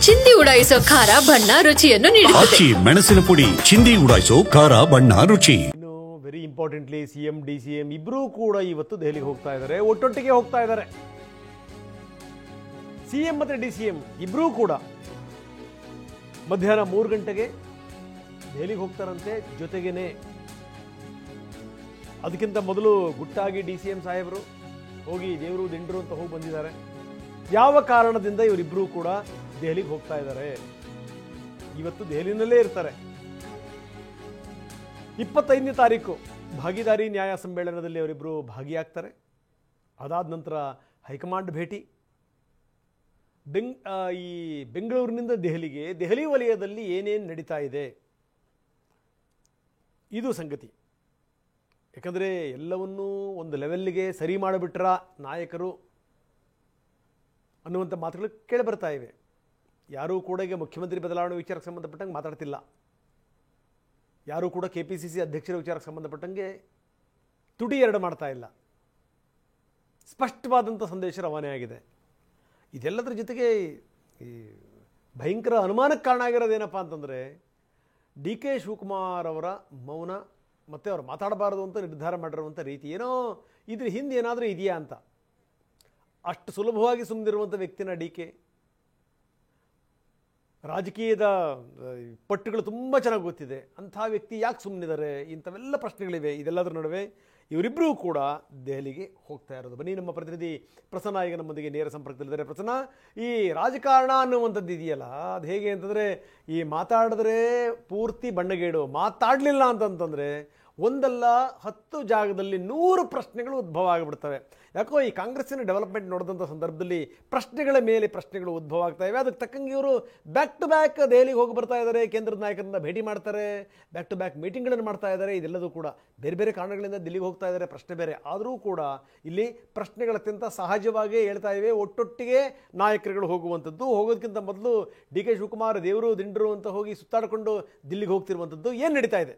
ಚಿಂದಿ ಉಡಾಯಿಸೋ ಖಾರ ಬಣ್ಣ ರುಚಿಯನ್ನು ನೀಡುತ್ತದೆ. ಮೆಣಸಿನ ಪುಡಿ ಚಿಂದಿ ಉಡಾಯಿಸೋ ಖಾರ ಬಣ್ಣ ರುಚಿ. ಇನ್ನು ವೆರಿ ಇಂಪಾರ್ಟೆಂಟ್ಲಿ ಸಿಎಂ ಡಿಸಿಎಂ ಇಬ್ಬರೂ ಕೂಡ ಇವತ್ತು ದೆಹಲಿಗೆ ಹೋಗ್ತಾ ಇದ್ದಾರೆ, ಒಟ್ಟೊಟ್ಟಿಗೆ ಹೋಗ್ತಾ ಇದ್ದಾರೆ. ಸಿಎಂ ಮತ್ತೆ ಡಿಸಿಎಂ ಇಬ್ಬರೂ ಕೂಡ ಮಧ್ಯಾಹ್ನ 3 ಗಂಟೆಗೆ ದೆಹಲಿಗೆ ಹೋಗ್ತಾರಂತೆ. ಜೊತೆಗೇನೆ ಅದಕ್ಕಿಂತ ಮೊದಲು ಗುಟ್ಟಾಗಿ ಡಿಸಿಎಂ ಸಾಹೇಬರು ಹೋಗಿ ದೇವರು ದಿಂಡ್ರು ಅಂತ ಹೋಗಿ ಬಂದಿದ್ದಾರೆ. ಯಾವ ಕಾರಣದಿಂದ ಇವರಿಬ್ಬರೂ ಕೂಡ ದೆಹಲಿಗೆ ಹೋಗ್ತಾ ಇದ್ದಾರೆ? ಇವತ್ತು ದೆಹಲಿನಲ್ಲೇ ಇರ್ತಾರೆ. 25ನೇ ತಾರೀಕು ಭಾಗಿದಾರಿ ನ್ಯಾಯ ಸಮ್ಮೇಳನದಲ್ಲಿ ಅವರಿಬ್ಬರು ಭಾಗಿಯಾಗ್ತಾರೆ. ಅದಾದ ನಂತರ ಹೈಕಮಾಂಡ್ ಭೇಟಿ. ಈ ಬೆಂಗಳೂರಿನಿಂದ ದೆಹಲಿಗೆ, ದೆಹಲಿ ವಲಯದಲ್ಲಿ ಏನೇನು ನಡೀತಾ ಇದೆ ಇದು ಸಂಗತಿ. ಯಾಕಂದರೆ ಎಲ್ಲವನ್ನೂ ಒಂದು ಲೆವೆಲ್ಗೆ ಸರಿ ಮಾಡಿಬಿಟ್ರ ನಾಯಕರು ಅನ್ನುವಂಥ ಮಾತುಗಳು ಕೇಳಿಬರ್ತಾ ಇವೆ. ಯಾರೂ ಕೂಡ ಈಗ ಮುಖ್ಯಮಂತ್ರಿ ಬದಲಾವಣೆ ವಿಚಾರಕ್ಕೆ ಸಂಬಂಧಪಟ್ಟಂಗೆ ಮಾತಾಡ್ತಿಲ್ಲ. ಯಾರೂ ಕೂಡ KPCC ಅಧ್ಯಕ್ಷರ ವಿಚಾರಕ್ಕೆ ಸಂಬಂಧಪಟ್ಟಂಗೆ ತುಟಿ ಎರಡು ಮಾಡ್ತಾ ಇಲ್ಲ. ಸ್ಪಷ್ಟವಾದಂಥ ಸಂದೇಶ ರವಾನೆ ಆಗಿದೆ. ಇದೆಲ್ಲದರ ಜೊತೆಗೆ ಈ ಭಯಂಕರ ಅನುಮಾನಕ್ಕೆ ಕಾರಣ ಆಗಿರೋದೇನಪ್ಪ ಅಂತಂದರೆ DK ಶಿವಕುಮಾರ್ ಅವರ ಮೌನ ಮತ್ತು ಅವ್ರು ಮಾತಾಡಬಾರದು ಅಂತ ನಿರ್ಧಾರ ಮಾಡಿರುವಂಥ ರೀತಿ, ಏನೋ ಇದ್ರ ಹಿಂದೆ ಏನಾದರೂ ಇದೆಯಾ ಅಂತ. ಅಷ್ಟು ಸುಲಭವಾಗಿ ಸುಮ್ಮನಿರುವಂಥ ವ್ಯಕ್ತಿನ DK ರಾಜಕೀಯದ ಪಟ್ಟುಗಳು ತುಂಬ ಚೆನ್ನಾಗಿ ಗೊತ್ತಿದೆ. ಅಂಥ ವ್ಯಕ್ತಿ ಯಾಕೆ ಸುಮ್ಮನಿದ್ದಾರೆ? ಇಂಥವೆಲ್ಲ ಪ್ರಶ್ನೆಗಳಿವೆ. ಇದೆಲ್ಲದರ ನಡುವೆ ಇವರಿಬ್ಬರೂ ಕೂಡ ದೆಹಲಿಗೆ ಹೋಗ್ತಾ ಇರೋದು. ಬನ್ನಿ, ನಮ್ಮ ಪ್ರತಿನಿಧಿ ಪ್ರಸನ್ನ ಈಗ ನಮ್ಮೊಂದಿಗೆ ನೇರ ಸಂಪರ್ಕದಲ್ಲಿದ್ದಾರೆ. ಪ್ರಸನ್ನ, ಈ ರಾಜಕಾರಣ ಅನ್ನುವಂಥದ್ದು ಇದೆಯಲ್ಲ, ಅದು ಹೇಗೆ ಅಂತಂದರೆ ಈ ಮಾತಾಡಿದ್ರೆ ಪೂರ್ತಿ ಬಣ್ಣಗೇಡು, ಮಾತಾಡಲಿಲ್ಲ ಅಂತಂತಂದರೆ ಒಂದಲ್ಲ 10 ಜಾಗದಲ್ಲಿ 100 ಪ್ರಶ್ನೆಗಳು ಉದ್ಭವ ಆಗಿಬಿಡ್ತವೆ. ಯಾಕೋ ಈ ಕಾಂಗ್ರೆಸ್ಸಿನ ಡೆವಲಪ್ಮೆಂಟ್ ನೋಡಿದಂಥ ಸಂದರ್ಭದಲ್ಲಿ ಪ್ರಶ್ನೆಗಳ ಮೇಲೆ ಪ್ರಶ್ನೆಗಳು ಉದ್ಭವ ಆಗ್ತಾ ಇವೆ. ಅದಕ್ಕೆ ತಕ್ಕಂಗೆ ಇವರು ಬ್ಯಾಕ್ ಟು ಬ್ಯಾಕ್ ದೆಹಲಿಗೆ ಹೋಗಿ ಬರ್ತಾ ಇದ್ದಾರೆ, ಕೇಂದ್ರದ ನಾಯಕರನ್ನ ಭೇಟಿ ಮಾಡ್ತಾರೆ, ಬ್ಯಾಕ್ ಟು ಬ್ಯಾಕ್ ಮೀಟಿಂಗ್ಗಳನ್ನು ಮಾಡ್ತಾ ಇದ್ದಾರೆ. ಇದೆಲ್ಲದೂ ಕೂಡ ಬೇರೆ ಬೇರೆ ಕಾರಣಗಳಿಂದ ದಿಲ್ಲಿಗೆ ಹೋಗ್ತಾ ಇದ್ದಾರೆ, ಪ್ರಶ್ನೆ ಬೇರೆ. ಆದರೂ ಕೂಡ ಇಲ್ಲಿ ಪ್ರಶ್ನೆಗಳು ಅತ್ಯಂತ ಸಹಜವಾಗಿ ಹೇಳ್ತಾ ಇವೆ. ಒಟ್ಟೊಟ್ಟಿಗೆ ನಾಯಕರುಗಳು ಹೋಗುವಂಥದ್ದು, ಹೋಗೋದಕ್ಕಿಂತ ಮೊದಲು DK ಶಿವಕುಮಾರ್ ದೇವರು ದಿಂಡ್ರು ಅಂತ ಹೋಗಿ ಸುತ್ತಾಡಿಕೊಂಡು ದಿಲ್ಲಿಗೆ ಹೋಗ್ತಿರುವಂಥದ್ದು ಏನು ನಡೀತಾ ಇದೆ?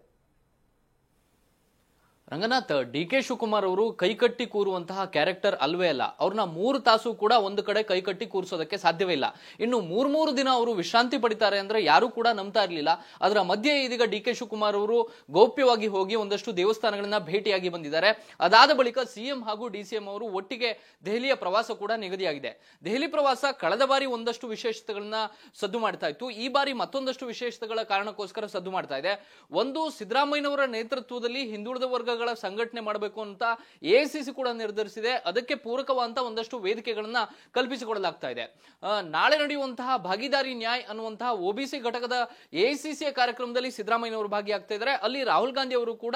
ರಂಗನಾಥ್, DK ಶಿವಕುಮಾರ್ ಅವರು ಕೈಕಟ್ಟಿ ಕೂರುವಂತಹ ಕ್ಯಾರೆಕ್ಟರ್ ಅಲ್ವೇ ಅಲ್ಲ. ಅವ್ರನ್ನ 3 ತಾಸು ಕೂಡ ಒಂದು ಕಡೆ ಕೈಕಟ್ಟಿ ಕೂರಿಸೋದಕ್ಕೆ ಸಾಧ್ಯವೇ ಇಲ್ಲ. ಇನ್ನು 3 ದಿನ ಅವರು ವಿಶ್ರಾಂತಿ ಪಡಿತಾರೆ ಅಂದ್ರೆ ಯಾರು ಕೂಡ ನಂಬ್ತಾ ಇರಲಿಲ್ಲ. ಅದರ ಮಧ್ಯೆ ಇದೀಗ DK ಶಿವಕುಮಾರ್ ಅವರು ಗೌಪ್ಯವಾಗಿ ಹೋಗಿ ಒಂದಷ್ಟು ದೇವಸ್ಥಾನಗಳನ್ನ ಭೇಟಿಯಾಗಿ ಬಂದಿದ್ದಾರೆ. ಅದಾದ ಬಳಿಕ ಸಿಎಂ ಹಾಗೂ DCM ಅವರು ಒಟ್ಟಿಗೆ ದೆಹಲಿಯ ಪ್ರವಾಸ ಕೂಡ ನಿಗದಿಯಾಗಿದೆ. ದೆಹಲಿ ಪ್ರವಾಸ ಕಳೆದ ಬಾರಿ ಒಂದಷ್ಟು ವಿಶೇಷತೆಗಳನ್ನ ಸದ್ದು ಮಾಡ್ತಾ ಇತ್ತು. ಈ ಬಾರಿ ಮತ್ತೊಂದಷ್ಟು ವಿಶೇಷತೆಗಳ ಕಾರಣಕ್ಕೋಸ್ಕರ ಸದ್ದು ಮಾಡ್ತಾ ಇದೆ. ಒಂದು, ಸಿದ್ದರಾಮಯ್ಯನವರ ನೇತೃತ್ವದಲ್ಲಿ ಹಿಂದುಳಿದ ವರ್ಗ ಸಂಘಟನೆ ಮಾಡಬೇಕು ಅಂತ AICC ಕೂಡ ನಿರ್ಧರಿಸಿದೆ. ಅದಕ್ಕೆ ಪೂರಕವಾದಂತಹ ಒಂದಷ್ಟು ವೇದಿಕೆಗಳನ್ನ ಕಲ್ಪಿಸಿಕೊಡಲಾಗ್ತಾ ಇದೆ. ನಾಳೆ ನಡೆಯುವಂತಹ ಭಾಗಿದಾರಿ ನ್ಯಾಯ ಅನ್ನುವಂತಹ OBC ಘಟಕದ AICC ಕಾರ್ಯಕ್ರಮದಲ್ಲಿ ಸಿದ್ದರಾಮಯ್ಯನವರು ಭಾಗಿಯಾಗ್ತಾ ಇದ್ದಾರೆ. ಅಲ್ಲಿ ರಾಹುಲ್ ಗಾಂಧಿ ಅವರು ಕೂಡ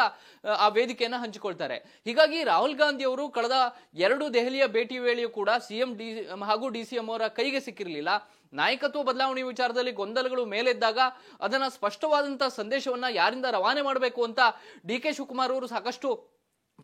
ಆ ವೇದಿಕೆಯನ್ನ ಹಂಚಿಕೊಳ್ತಾರೆ. ಹೀಗಾಗಿ ರಾಹುಲ್ ಗಾಂಧಿ ಅವರು ಕಳೆದ 2 ದೆಹಲಿಯ ಭೇಟಿ ವೇಳೆಯೂ ಕೂಡ ಸಿಎಂ ಹಾಗೂ DCM ಅವರ ಕೈಗೆ ಸಿಕ್ಕಿರಲಿಲ್ಲ. ನಾಯಕತ್ವ ಬದಲಾವಣೆ ವಿಚಾರದಲ್ಲಿ ಗೊಂದಲಗಳು ಮೇಲೆದ್ದಾಗ ಅದನ್ನ ಸ್ಪಷ್ಟವಾದಂತಹ ಸಂದೇಶವನ್ನ ಯಾರಿಂದ ರವಾನೆ ಮಾಡಬೇಕು ಅಂತ DK ಶಿವಕುಮಾರ್ ಅವರು ಸಾಕಷ್ಟು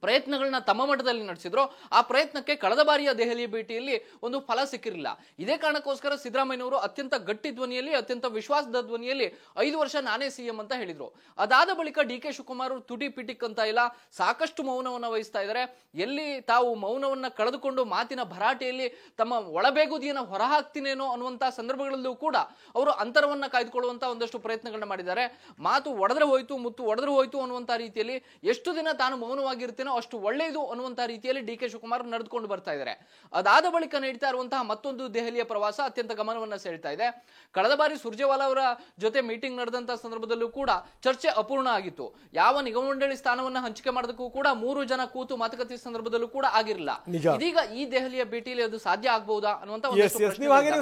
ಪ್ರಯತ್ನಗಳನ್ನ ತಮ್ಮ ಮಟ್ಟದಲ್ಲಿ ನಡೆಸಿದ್ರು. ಆ ಪ್ರಯತ್ನಕ್ಕೆ ಕಳೆದ ಬಾರಿಯ ದೆಹಲಿ ಭೇಟಿಯಲ್ಲಿ ಒಂದು ಫಲ ಸಿಕ್ಕಿರಲಿಲ್ಲ. ಇದೇ ಕಾರಣಕ್ಕೋಸ್ಕರ ಸಿದ್ದರಾಮಯ್ಯನವರು ಅತ್ಯಂತ ಗಟ್ಟಿ ಧ್ವನಿಯಲ್ಲಿ, ಅತ್ಯಂತ ವಿಶ್ವಾಸದ ಧ್ವನಿಯಲ್ಲಿ 5 ವರ್ಷ ನಾನೇ ಸಿಎಂ ಅಂತ ಹೇಳಿದ್ರು. ಅದಾದ ಬಳಿಕ DK ಶಿವಕುಮಾರ್ ಅವರು ತುಟಿ ಪಿಟಿಕ್ ಅಂತ ಇಲ್ಲ, ಸಾಕಷ್ಟು ಮೌನವನ್ನ ವಹಿಸ್ತಾ ಇದ್ದಾರೆ. ಎಲ್ಲಿ ತಾವು ಮೌನವನ್ನ ಕಳೆದುಕೊಂಡು ಮಾತಿನ ಭರಾಟೆಯಲ್ಲಿ ತಮ್ಮ ಒಳಬೇಗುದಿಯನ್ನ ಹೊರಹಾಕ್ತೀನೇನೋ ಅನ್ನುವಂತಹ ಸಂದರ್ಭಗಳಲ್ಲೂ ಕೂಡ ಅವರು ಅಂತರವನ್ನ ಕಾಯ್ದುಕೊಳ್ಳುವಂತ ಒಂದಷ್ಟು ಪ್ರಯತ್ನಗಳನ್ನ ಮಾಡಿದ್ದಾರೆ. ಮಾತು ಒಡೆದ್ರೆ ಹೋಯ್ತು, ಮುತ್ತು ಒಡೆದ್ರೆ ಹೋಯ್ತು ಅನ್ನುವಂತ ರೀತಿಯಲ್ಲಿ ಎಷ್ಟು ದಿನ ತಾನು ಮೌನವಾಗಿರ್ತೇನೆ ಅಷ್ಟು ಒಳ್ಳೆಯದು ಅನ್ನುವಂತಹ ರೀತಿಯಲ್ಲಿ DK ಶಿವಕುಮಾರ್ ನಡೆದುಕೊಂಡು ಬರ್ತಾ ಇದ್ದಾರೆ. ಅದಾದ ಬಳಿಕ ನಡೀತಾ ಇರುವಂತಹ ಮತ್ತೊಂದು ದೆಹಲಿಯ ಪ್ರವಾಸ ಅತ್ಯಂತ ಗಮನವನ್ನ ಸೆಳೀತಾ ಇದೆ. ಕಳೆದ ಬಾರಿ ಸುರ್ಜೇವಾಲಾ ಅವರ ಜೊತೆ ಮೀಟಿಂಗ್ ನಡೆದಂತಹ ಸಂದರ್ಭದಲ್ಲೂ ಕೂಡ ಚರ್ಚೆ ಅಪೂರ್ಣ ಆಗಿತ್ತು. ಯಾವ ನಿಗಮ ಮಂಡಳಿ ಸ್ಥಾನವನ್ನ ಹಂಚಿಕೆ ಮಾಡೋದಕ್ಕೂ ಕೂಡ 3 ಜನ ಕೂತು ಮಾತುಕತೆ ಸಂದರ್ಭದಲ್ಲೂ ಕೂಡ ಆಗಿರಲಿಲ್ಲ. ಇದೀಗ ಈ ದೆಹಲಿಯ ಭೇಟಿಯಲ್ಲಿ ಅದು ಸಾಧ್ಯ ಆಗಬಹುದಾ ಅನ್ನುವಂತ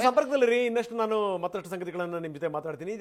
ಸಂಪರ್ಕದಲ್ಲಿ ಇನ್ನಷ್ಟು ನಾನು ಮತ್ತಷ್ಟು ಸಂಗತಿಗಳನ್ನ ನಿಮ್ಮ ಜೊತೆ ಮಾತಾಡ್ತೀನಿ.